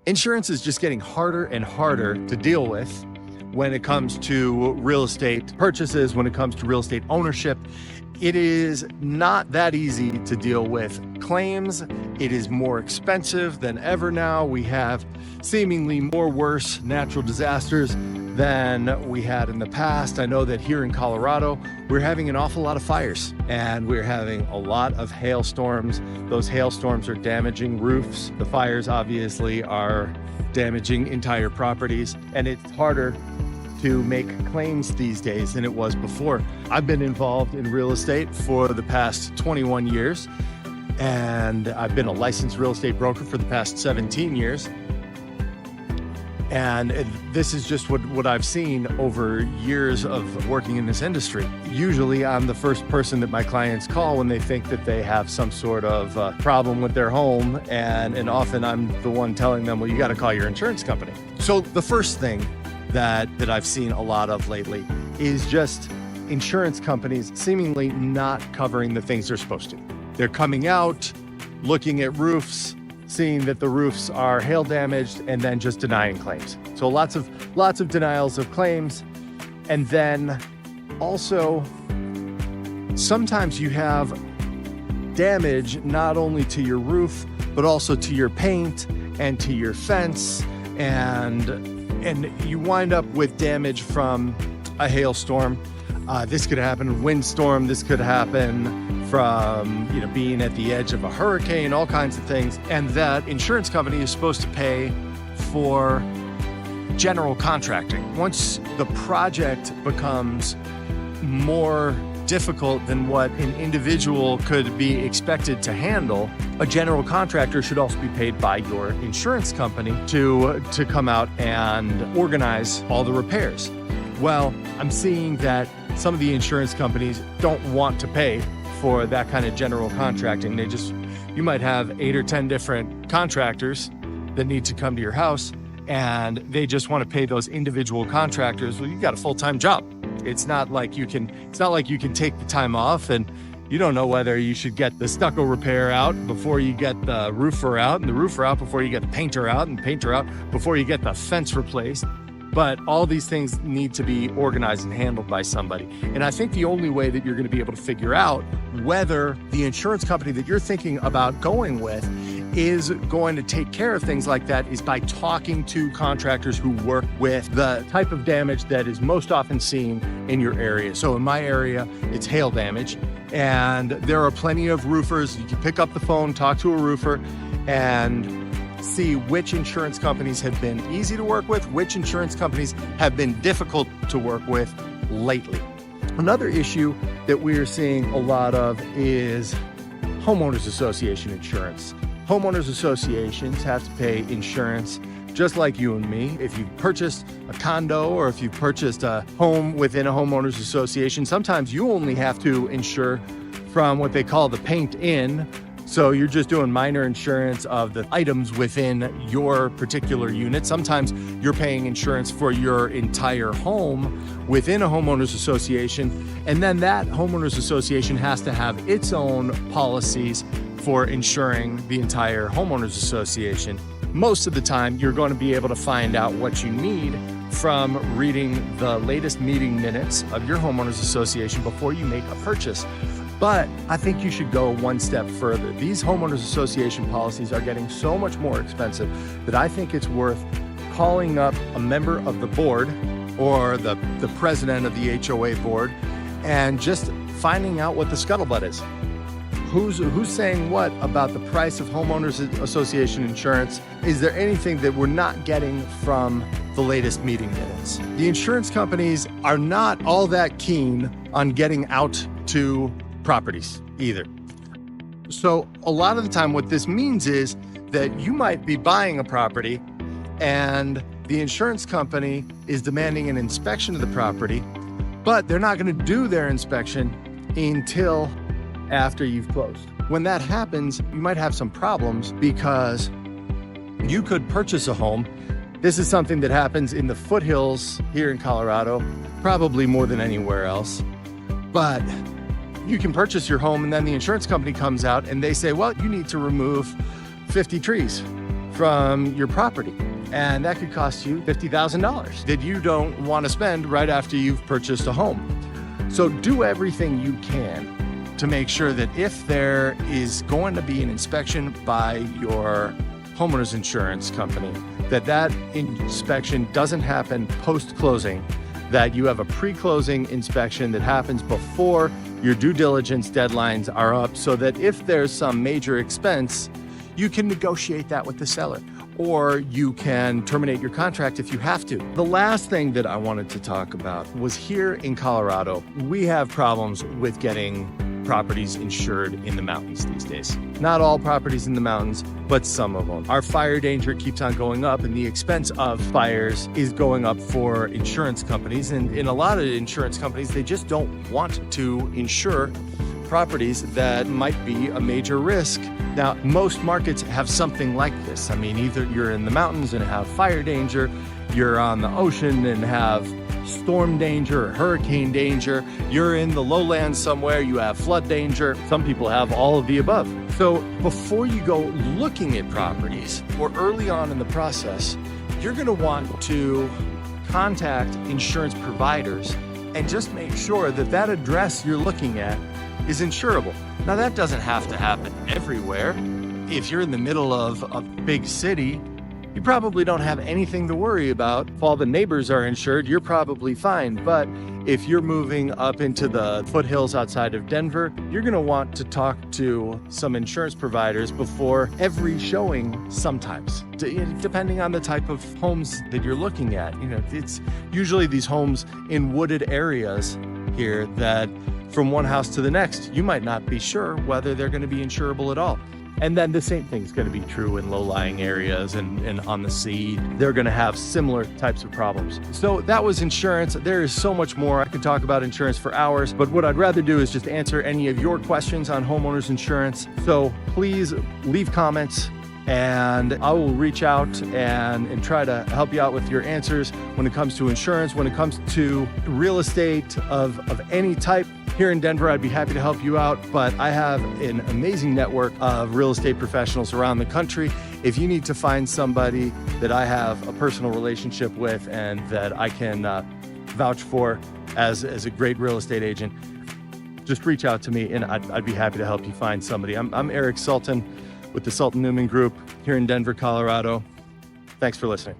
Insurance is just getting harder and harder to deal with when it comes to real estate purchases, when it comes to real estate ownership. It is not that easy to deal with claims. It is more expensive than ever now. We have seemingly more worse natural disasters than we had in the past. I know that here in Colorado, we're having an awful lot of fires and we're having a lot of hailstorms. Those hailstorms are damaging roofs. The fires obviously are damaging entire properties, and it's harder to make claims these days than it was before. I've been involved in real estate for the past 21 years, and I've been a licensed real estate broker for the past 17 years. And this is just what I've seen over years of working in this industry. Usually I'm the first person that my clients call when they think that they have some sort of problem with their home. And often I'm the one telling them, well, you got to call your insurance company. So the first thing that I've seen a lot of lately is just insurance companies seemingly not covering the things they're supposed to. They're coming out, looking at roofs, seeing that the roofs are hail damaged, and then just denying claims. So lots of denials of claims. And then also sometimes you have damage not only to your roof, but also to your paint and to your fence, and you wind up with damage from a hailstorm. This could happen, windstorm, this could happen from being at the edge of a hurricane, all kinds of things. And that insurance company is supposed to pay for general contracting. Once the project becomes more difficult than what an individual could be expected to handle, a general contractor should also be paid by your insurance company to come out and organize all the repairs. Well, I'm seeing that some of the insurance companies don't want to pay for that kind of general contracting. You might have 8 or 10 different contractors that need to come to your house, and they just want to pay those individual contractors. Well, you've got a full-time job. It's not like you can take the time off, and you don't know whether you should get the stucco repair out before you get the roofer out, and the roofer out before you get the painter out, and the painter out before you get the fence replaced. But all these things need to be organized and handled by somebody. And I think the only way that you're going to be able to figure out whether the insurance company that you're thinking about going with is going to take care of things like that is by talking to contractors who work with the type of damage that is most often seen in your area. So in my area, it's hail damage, and there are plenty of roofers. You can pick up the phone, talk to a roofer, and see which insurance companies have been easy to work with, which insurance companies have been difficult to work with lately. Another issue that we are seeing a lot of is homeowners association insurance. Homeowners associations have to pay insurance just like you and me. If you've purchased a condo or if you've purchased a home within a homeowners association, sometimes you only have to insure from what they call the paint in. So you're just doing minor insurance of the items within your particular unit. Sometimes you're paying insurance for your entire home within a homeowners association. And then that homeowners association has to have its own policies for insuring the entire homeowners association. Most of the time, you're going to be able to find out what you need from reading the latest meeting minutes of your homeowners association before you make a purchase. But I think you should go one step further. These homeowners association policies are getting so much more expensive that I think it's worth calling up a member of the board or the president of the HOA board and just finding out what the scuttlebutt is. Who's saying what about the price of homeowners association insurance? Is there anything that we're not getting from the latest meeting minutes? The insurance companies are not all that keen on getting out to properties either. So a lot of the time what this means is that you might be buying a property and the insurance company is demanding an inspection of the property, but they're not going to do their inspection until after you've closed. When that happens, you might have some problems because you could purchase a home. This is something that happens in the foothills here in Colorado, probably more than anywhere else. But you can purchase your home and then the insurance company comes out and they say, well, you need to remove 50 trees. from your property. And that could cost you $50,000 that you don't want to spend right after you've purchased a home. So do everything you can to make sure that if there is going to be an inspection by your homeowner's insurance company, that inspection doesn't happen post-closing, that you have a pre-closing inspection that happens before your due diligence deadlines are up, so that if there's some major expense, you can negotiate that with the seller, or you can terminate your contract if you have to. The last thing that I wanted to talk about was here in Colorado, we have problems with getting properties insured in the mountains these days. Not all properties in the mountains, but some of them. Our fire danger keeps on going up, and the expense of fires is going up for insurance companies. And in a lot of insurance companies, they just don't want to insure properties that might be a major risk. Now, most markets have something like this. I mean, either you're in the mountains and have fire danger, you're on the ocean and have storm danger or hurricane danger, you're in the lowlands somewhere, you have flood danger. Some people have all of the above. So before you go looking at properties, or early on in the process, you're going to want to contact insurance providers and just make sure that that address you're looking at is insurable. Now, that doesn't have to happen everywhere. If you're in the middle of a big city, you probably don't have anything to worry about. If all the neighbors are insured, you're probably fine. But if you're moving up into the foothills outside of Denver, you're going to want to talk to some insurance providers before every showing sometimes, depending on the type of homes that you're looking at. You know, it's usually these homes in wooded areas here that from one house to the next, you might not be sure whether they're going to be insurable at all. And then the same thing's going to be true in low-lying areas and on the sea. They're going to have similar types of problems. So that was insurance. There is so much more. I could talk about insurance for hours, but what I'd rather do is just answer any of your questions on homeowners insurance. So please leave comments, and I will reach out and try to help you out with your answers when it comes to insurance, when it comes to real estate of any type. Here in Denver, I'd be happy to help you out, but I have an amazing network of real estate professionals around the country. If you need to find somebody that I have a personal relationship with and that I can vouch for as a great real estate agent, just reach out to me and I'd be happy to help you find somebody. I'm Eric Sultan with the Sultan Newman Group here in Denver, Colorado. Thanks for listening.